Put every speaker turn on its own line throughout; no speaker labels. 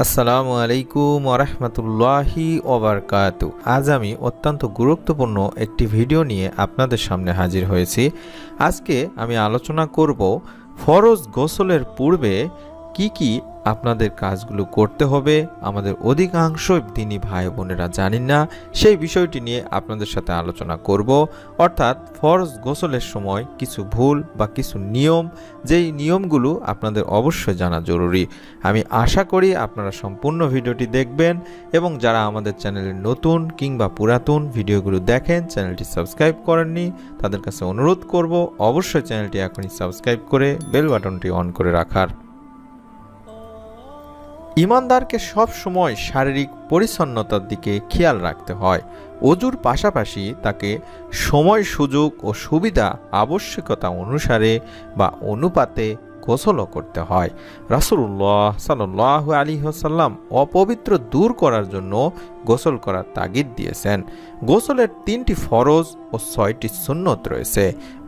আসসালামু আলাইকুম ওরহমতুল্লাহি ওবারকাতু। আজ আমি অত্যন্ত গুরুত্বপূর্ণ একটি ভিডিও নিয়ে আপনাদের সামনে হাজির হয়েছি। আজকে আমি আলোচনা করব ফরজ গোসলের পূর্বে কি কি আপনাদের কাজগুলো করতে হবে। আমাদের অধিকাংশ দিনী ভাই বোনেরা জানেন না, সেই বিষয়টি নিয়ে আপনাদের সাথে আলোচনা করব। অর্থাৎ ফরজ গোসলের সময় কিছু ভুল বা কিছু নিয়ম, যেই নিয়মগুলো আপনাদের অবশ্যই জানা জরুরি। আমি আশা করি আপনারা সম্পূর্ণ ভিডিওটি দেখবেন এবং যারা আমাদের চ্যানেলে নতুন কিংবা পুরাতন ভিডিওগুলো দেখেন, চ্যানেলটি সাবস্ক্রাইব করেননি, তাদের কাছে অনুরোধ করব অবশ্যই চ্যানেলটি এখনই সাবস্ক্রাইব করে বেল বাটনটি অন করে রাখার। ইমানদারকে সব সময় শারীরিক পরিচ্ছন্নতার দিকে খেয়াল রাখতে হয়। অজুর পাশাপাশি তাকে সময়, সুযোগ ও সুবিধা আবশ্যকতা অনুসারে বা অনুপাতে গোসলও করতে হয়। রাসূলুল্লাহ সাল্লাল্লাহু আলাইহি ওয়াসাল্লাম অপবিত্র দূর করার জন্য গোসল করার তাগিদ দিয়েছেন। গোসলের 3টি ফরজ ও 6টি সুন্নত রয়েছে।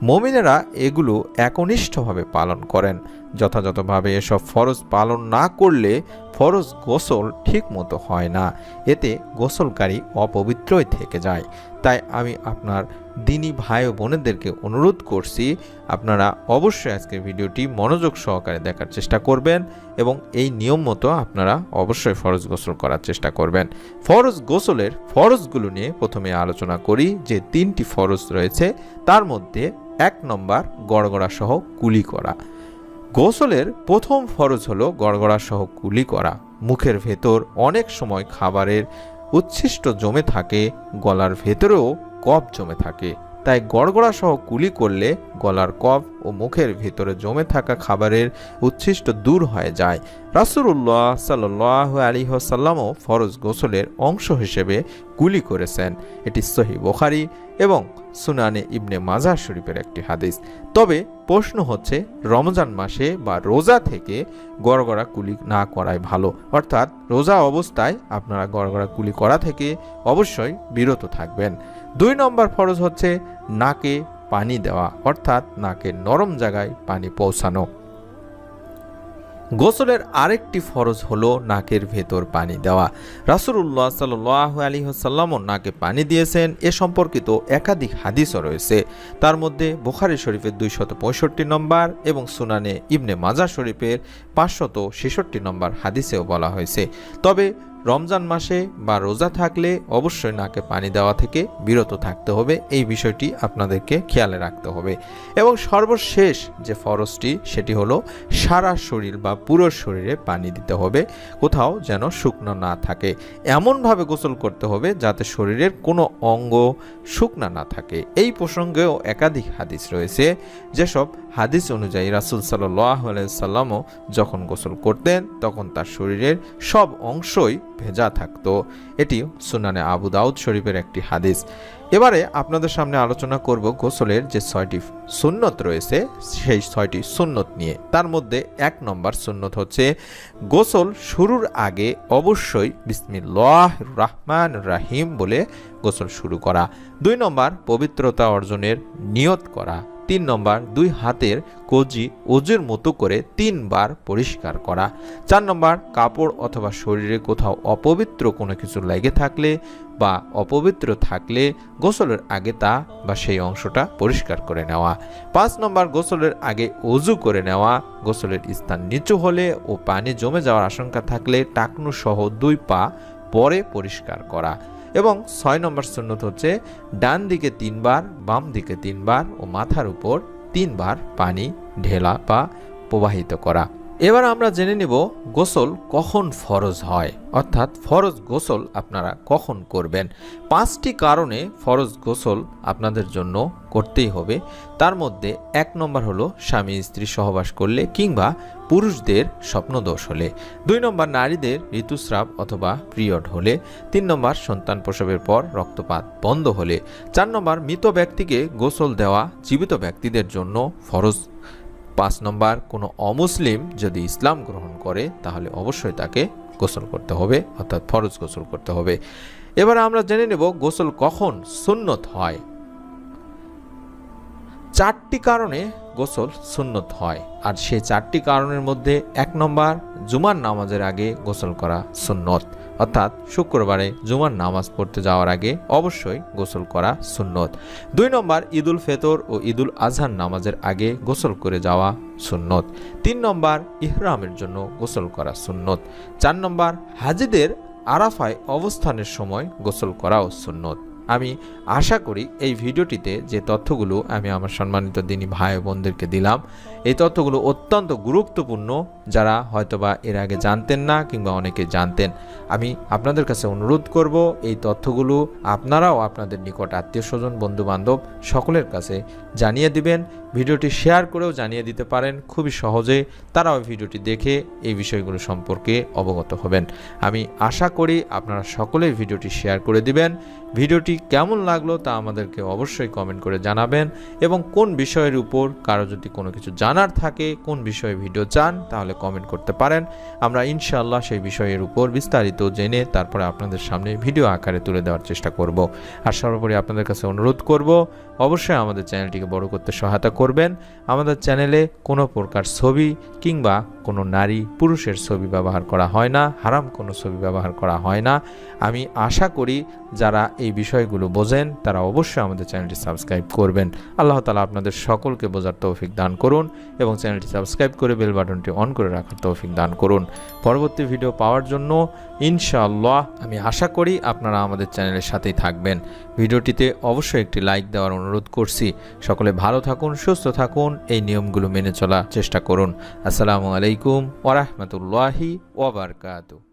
মুমিনেরা এগুলো একনিষ্ঠভাবে পালন করেন। যথাযথভাবে এসব ফরজ পালন না করলে ফরজ গোসল ঠিকমতো হয় না, এতে গোসলকারী অপবিত্রই থেকে যায়। তাই আমি আপনার দিনী ভাই ও বোনেদেরকে অনুরোধ করছি, আপনারা অবশ্যই আজকের ভিডিওটি মনোযোগ সহকারে দেখার চেষ্টা করবেন এবং এই নিয়ম মতো আপনারা অবশ্যই ফরজ গোসল করার চেষ্টা করবেন। ফরজ গোসলের ফরজগুলো নিয়ে প্রথমে আলোচনা করি। যে 3টি ফরজ রয়েছে তার মধ্যে 1 নম্বর গড়গড়া সহ কুলি করা। গোসলের প্রথম ফরজ হলো গড়গড়া সহ কুলি করা। মুখের ভেতর অনেক সময় খাবারের উচ্ছিষ্ট জমে থাকে, গলার ভেতরেও কফ জমে থাকে। তাই গড়গড়া সহ কুলি করলে গলার কফ ও মুখের ভেতরে জমে থাকা খাবারের উচ্ছিষ্ট দূর হয়ে যায়। রাসূলুল্লাহ সাল্লাল্লাহু আলাইহি ওয়াসাল্লামও ফরজ গোসলের অংশ হিসেবে কুলি করেছেন। এটি সহিহ বুখারী এবং সুনানে ইবনে মাজাহ শরীফের একটি হাদিস। তবে প্রশ্ন হচ্ছে, রমজান মাসে বা রোজা থেকে গড়গড়া কুলি না করাই ভালো। অর্থাৎ রোজা অবস্থায় আপনারা গড়গড়া কুলি করা থেকে অবশ্যই বিরত থাকবেন। 2 নম্বর ফরজ হচ্ছে নাকে পানি দেওয়া, অর্থাৎ নাকের নরম জায়গায় পানি পৌঁছানো। গোসলের আরেকটি ফরজ হলো নাকের ভেতর পানি দেওয়া। রাসূলুল্লাহ সাল্লাল্লাহু আলাইহি ওয়াসাল্লামও নাকে পানি দিয়েছেন। এ সম্পর্কিত একাধিক হাদিসও রয়েছে। তার মধ্যে বুখারী শরীফের 265 নম্বর এবং সুনানে ইবনে মাজাহ শরীফের 566 নম্বর হাদিসেও বলা হয়েছে। তবে রমজান মাসে বা রোজা থাকলে অবশ্যই নাকে পানি দেওয়া থেকে বিরত থাকতে হবে, এই বিষয়টি আপনাদেরকে খেয়ালে রাখতে হবে। এবং সর্বশেষ যে ফরজটি সেটি হলো সারা শরীর বা পুরো শরীরে পানি দিতে হবে, কোথাও যেন শুকনো না থাকে। এমনভাবে গোসল করতে হবে যাতে শরীরের কোনো অঙ্গ শুকনা না থাকে। এই প্রসঙ্গেও একাধিক হাদিস রয়েছে, যেসব হাদিস অনুযায়ী রাসূল সাল্লাল্লাহু আলাইহি ওয়াসাল্লামও যখন গোসল করতেন তখন তার শরীরের সব অংশই ভেজা থাকতো। এটি সুনানে আবু দাউদ শরীফের একটি হাদিস। এবারে আপনাদের সামনে আলোচনা করব গোসলের যে 6টি সুন্নত রয়েছে সেই 6টি সুন্নত নিয়ে। তার মধ্যে 1 নম্বর সুন্নত হচ্ছে গোসল শুরুর আগে অবশ্যই বিসমিল্লাহির রহমানির রহিম বলে গোসল শুরু করা। 2 নম্বর পবিত্রতা অর্জনের নিয়ত করা। 3 নম্বর 2 হাতের কজি ওজুর মতো করে 3 বার পরিষ্কার করা। 4 নম্বর কাপড় অথবা শরীরে কোথাও অপবিত্র কোনো কিছু লেগে থাকলে বা অপবিত্র থাকলে গোসলের আগে তা বা সেই অংশটা পরিষ্কার করে নেওয়া। 5 নম্বর গোসলের আগে ওযু করে নেওয়া। গোসলের স্থান নিচু হলে ও পানি জমে যাওয়ার আশঙ্কা থাকলে টাকনু সহ 2 পা পরে পরিষ্কার করা। এবং 6 নম্বর সুন্নত হচ্ছে ডান দিকে 3 বার, বাম দিকে 3 বার ও মাথার উপর 3 বার পানি ঢেলা বা প্রবাহিত করা। এবার আমরা জেনে নেব গোসল কখন ফরজ হয়, অর্থাৎ ফরজ গোসল আপনারা কখন করবেন। 5টি কারণে ফরজ গোসল আপনাদের জন্য করতেই হবে। তার মধ্যে 1 নম্বর হলো স্বামী স্ত্রী সহবাস করলে কিংবা পুরুষদের স্বপ্নদোষ হলে। 2 নম্বর নারীদের ঋতুস্রাব অথবা পিরিয়ড হলে। 3 নম্বর সন্তান প্রসবের পর রক্তপাত বন্ধ হলে। 4 নম্বর মৃত ব্যক্তিকে গোসল দেওয়া জীবিত ব্যক্তিদের জন্য ফরজ। 5 নম্বর কোনো অমুসলিম যদি ইসলাম গ্রহণ করে তাহলে অবশ্যই তাকে গোসল করতে হবে, অর্থাৎ ফরজ গোসল করতে হবে। এবার আমরা জেনে নেব গোসল কখন সুন্নত হয়। 4টি কারণে গোসল সুন্নত হয়, আর সেই 4টি কারণের মধ্যে 1 নম্বর, জুমার নামাজের আগে গোসল করা সুন্নত, অর্থাৎ শুক্রবারে জুমার নামাজ পড়তে যাওয়ার আগে অবশ্যই গোসল করা সুন্নত। 2 নম্বর, ঈদুল ফিতর ও ঈদুল আজহার নামাজের আগে গোসল করে যাওয়া সুন্নত। 3 নম্বর, ইহরামের জন্য গোসল করা সুন্নত। 4 নম্বর, হাজিদের আরাফায় অবস্থানের সময় গোসল করাও সুন্নত। আমি আশা করি এই ভিডিওটিতে যে তথ্যগুলো আমি আমার সম্মানিত দিনী ভাই বোনদেরকে দিলাম, এই তথ্যগুলো অত্যন্ত গুরুত্বপূর্ণ। যারা হয়তোবা এর আগে জানতেন না কিংবা অনেকে জানতেন, আমি আপনাদের কাছে অনুরোধ করব এই তথ্যগুলো আপনারাও আপনাদের নিকট আত্মীয় স্বজন, বন্ধু বান্ধব সকলের কাছে জানিয়ে দিবেন। ভিডিওটি শেয়ার করেও জানিয়ে দিতে পারেন, খুবই সহজে তারাও ভিডিওটি দেখে এই বিষয়গুলো সম্পর্কে অবগত হবেন। আমি আশা করি আপনারা সকলেই ভিডিওটি শেয়ার করে দিবেন। ভিডিওটি কেমন লাগলো তা আমাদেরকে অবশ্যই কমেন্ট করে জানাবেন, এবং কোন বিষয়ের উপর কারো যদি কোনো কিছু জানার থাকে, কোন বিষয়ে ভিডিও চান, তাহলে কমেন্ট করতে পারেন। আমরা ইনশাআল্লাহ সেই বিষয়ের উপর বিস্তারিত জেনে তারপরে আপনাদের সামনে ভিডিও আকারে তুলে দেওয়ার চেষ্টা করব। আর সর্বোপরি আপনাদের কাছে অনুরোধ করব, অবশ্যই আমাদের চ্যানেলটিকে বড় করতে সহায়তা করবেন। আমাদের চ্যানেলে কোনো প্রকার ছবি কিংবা কোনো নারী পুরুষের ছবি ব্যবহার করা হয় না, হারাম কোনো ছবি ব্যবহার করা হয় না। আমি আশা করি যারা এই বিষয়গুলো বোঝেন তারা অবশ্যই আমাদের চ্যানেলটি সাবস্ক্রাইব করবেন। আল্লাহ তাআলা আপনাদের সকলকে বোঝার তৌফিক দান করুন, এবং চ্যানেলটি সাবস্ক্রাইব করে বেল বাটনটি অন করে রাখার তৌফিক দান করুন। পরবর্তী ভিডিও পাওয়ার জন্য ইনশাআল্লাহ আমি আশা করি আপনারা আমাদের চ্যানেলের সাথেই থাকবেন। ভিডিওটিতে অবশ্যই একটি লাইক দেওয়ার অনুরোধ করছি। সকলে ভালো থাকুন, সুস্থ থাকুন, এই নিয়মগুলো মেনে চলার চেষ্টা করুন। আসসালামু আলাইকুম ওয়া রাহমাতুল্লাহি ওয়া বারাকাতুহু।